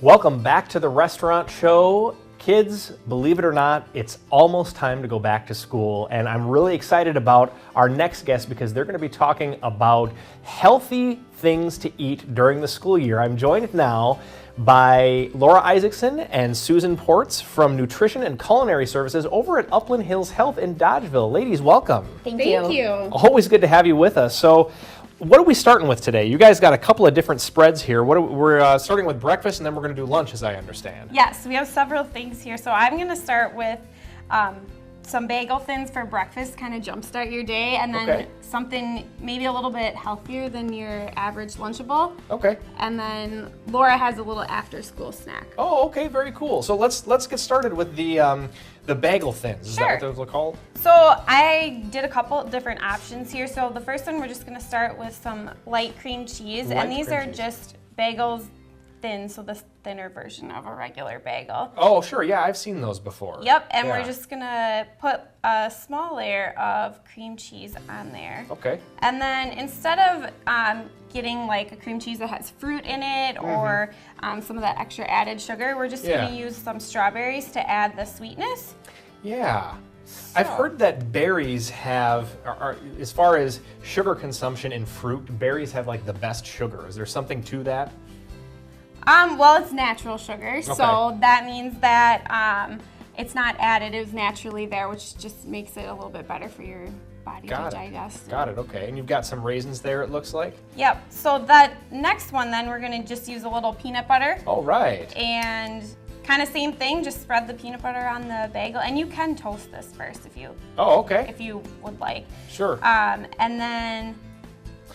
Welcome back to the restaurant show. Kids, believe it or not, it's almost time to go back to school, and I'm really excited about our next guest because they're going to be talking about healthy things to eat during the school year. I'm joined now by Laura Isaacson and Susan Portz from Nutrition and Culinary Services over at Upland Hills Health in Dodgeville. Ladies, welcome. Thank you. Always good to have you with us. So, what are we starting with today? You guys got a couple of different spreads here. We're starting with breakfast, and then we're going to do lunch, as I understand. Yes, we have several things here. So I'm going to start with some Bagel Thins for breakfast, kind of jumpstart your day, and then something maybe a little bit healthier than your average Lunchable. Okay. And then Laura has a little after-school snack. Oh, okay, very cool. So let's get started with the Bagel Thins. Is that what those are called? So I did a couple different options here. So the first one, we're just going to start with some light cream cheese, and these are just bagels thin, so the thinner version of a regular bagel. Oh, sure. Yeah, I've seen those before. Yep, and we're just going to put a small layer of cream cheese on there. Okay. And then instead of getting like a cream cheese that has fruit in it or some of that extra added sugar, we're just going to use some strawberries to add the sweetness. Yeah. I've heard that berries have, as far as sugar consumption in fruit, berries have like the best sugar. Is there something to that? Well, it's natural sugar, so that means that it's not added. It was naturally there, which just makes it a little bit better for your body to digest. Got it, okay. And you've got some raisins there, it looks like? Yep. So that next one, then, we're going to just use a little peanut butter. Oh, right. And kind of same thing, just spread the peanut butter on the bagel. And you can toast this first if you if you would like. Sure. And then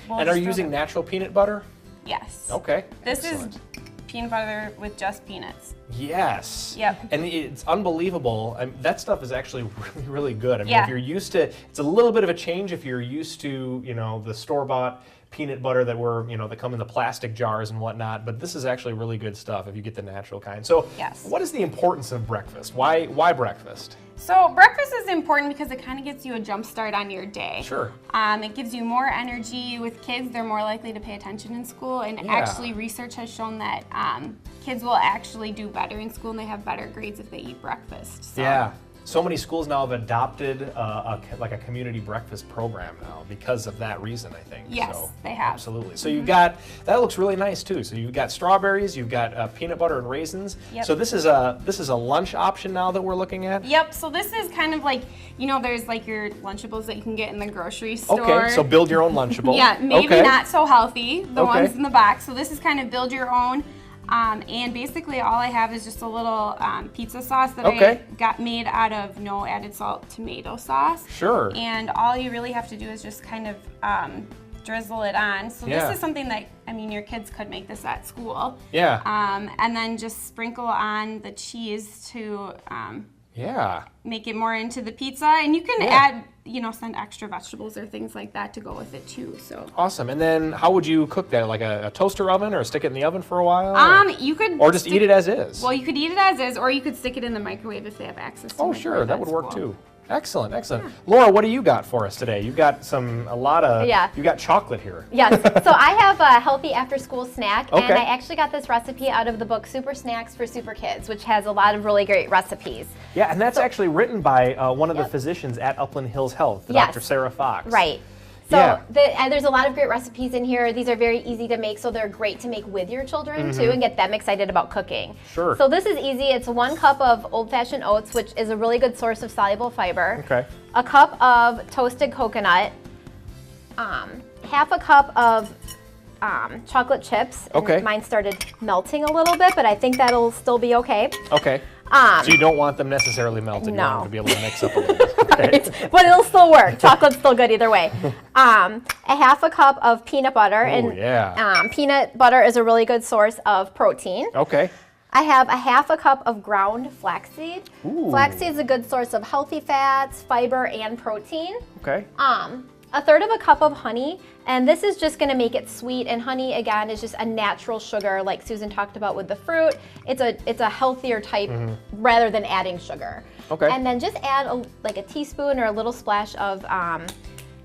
and are you using natural peanut butter? Yes. Okay. This is peanut butter with just peanuts. Yes. Yep. And it's unbelievable. I mean, that stuff is actually really, really good. I mean, if you're used to, it's a little bit of a change if you're used to, the store-bought peanut butter that that come in the plastic jars and whatnot, but this is actually really good stuff if you get the natural kind. So what is the importance of breakfast? Why breakfast? So breakfast is important because it kind of gets you a jump start on your day. Sure. It gives you more energy. With kids, they're more likely to pay attention in school, and actually research has shown that kids will actually do better in school and they have better grades if they eat breakfast. So. Yeah. So many schools now have adopted a community breakfast program now because of that reason, I think. Yes, they have. Absolutely. So you've got, that looks really nice too. So you've got strawberries, you've got peanut butter and raisins. Yep. So this is a lunch option now that we're looking at? Yep. So this is kind of like, there's like your Lunchables that you can get in the grocery store. Okay, so build your own Lunchable. Yeah, maybe not so healthy, the ones in the box. So this is kind of build your own. And basically all I have is just a little pizza sauce that I got made out of no added salt tomato sauce. Sure. And all you really have to do is just kind of drizzle it on. So this is something that, your kids could make this at school. Yeah. And then just sprinkle on the cheese to make it more into the pizza. And you can add, send extra vegetables or things like that to go with it too. So awesome. And then how would you cook that? Like a toaster oven, or stick it in the oven for a while? You could, or just eat it as is. Well, you could eat it as is, or you could stick it in the microwave if they have access to. Oh, sure, that would work too. Excellent, excellent. Yeah. Laura, what do you got for us today? You've got you got chocolate here. Yes, so I have a healthy after-school snack, and I actually got this recipe out of the book Super Snacks for Super Kids, which has a lot of really great recipes. Yeah, and that's actually written by one of the physicians at Upland Hills Health, Dr. Sarah Fox. Right. So there's a lot of great recipes in here. These are very easy to make, so they're great to make with your children too and get them excited about cooking. Sure. So this is easy. It's 1 cup of old-fashioned oats, which is a really good source of soluble fiber. Okay. A cup of toasted coconut. Half a cup of chocolate chips. Okay. Mine started melting a little bit, but I think that'll still be okay. Okay. So you don't want them necessarily melted. No. You want them to be able to mix up a little bit. Okay. Right. But it'll still work. Chocolate's still good either way. A half a cup of peanut butter. Peanut butter is a really good source of protein. Okay. I have a half a cup of ground flaxseed. Flaxseed is a good source of healthy fats, fiber, and protein. Okay. A third of a cup of honey, and this is just gonna make it sweet, and honey, again, is just a natural sugar like Susan talked about with the fruit. It's a healthier type rather than adding sugar. Okay. And then just add a teaspoon or a little splash of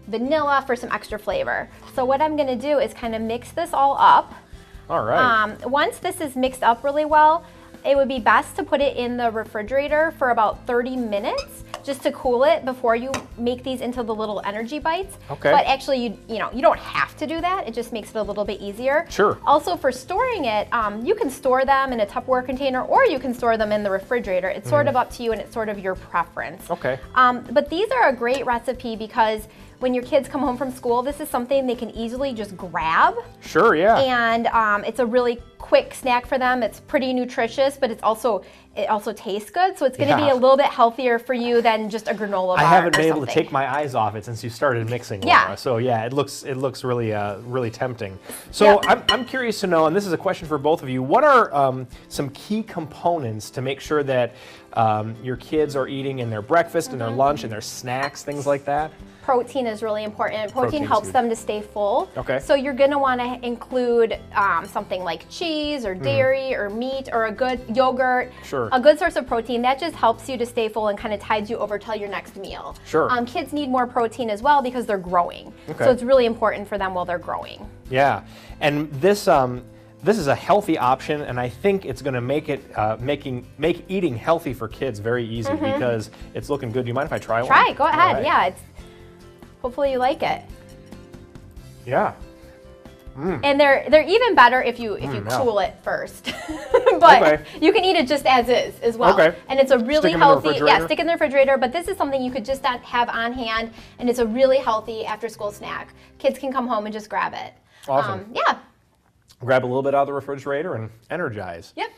vanilla for some extra flavor. So what I'm gonna do is kind of mix this all up. All right. Once this is mixed up really well, it would be best to put it in the refrigerator for about 30 minutes just to cool it before you make these into the little energy bites. Okay. But actually, you don't have to do that. It just makes it a little bit easier. Sure. Also, for storing it, you can store them in a Tupperware container or you can store them in the refrigerator. It's sort of up to you and it's sort of your preference. Okay. But these are a great recipe because when your kids come home from school, this is something they can easily just grab. Sure, yeah. And it's a really quick snack for them. It's pretty nutritious, but it also tastes good. So it's going to be a little bit healthier for you than just a granola bar. I haven't been able something. to take my eyes off it since you started mixing, Yeah. Laura. So yeah, it looks really really tempting. So I'm curious to know, and this is a question for both of you. What are some key components to make sure that your kids are eating in their breakfast and their lunch and their snacks, things like that? Protein is really important. Protein Protein's helps huge. them to stay full. Okay. So you're going to want to include something like cheese or dairy or meat or a good yogurt. Sure. A good source of protein. That just helps you to stay full and kind of tides you over till your next meal. Sure. Kids need more protein as well because they're growing. Okay. So it's really important for them while they're growing. Yeah, and this is a healthy option, and I think it's going to make it make eating healthy for kids very easy because it's looking good. Do you mind if I try one? Try it. Go ahead. All right. Yeah. Hopefully you like it. Yeah. And they're even better if you yeah. cool it first. But Okay. you can eat it just as is as well. Okay. And it's a really Stick 'em in the healthy, refrigerator? stick in the refrigerator, but this is something you could just have on hand and it's a really healthy after school snack. Kids can come home and just grab it. Awesome. Yeah. Grab a little bit out of the refrigerator and energize. Yep.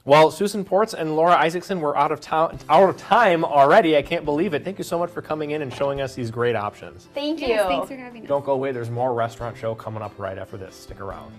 Well, Susan Portz and Laura Isaacson, we're out of time already. I can't believe it. Thank you so much for coming in and showing us these great options. Thank you. Yes, thanks for having us. Don't go away. There's more Restaurant Show coming up right after this. Stick around.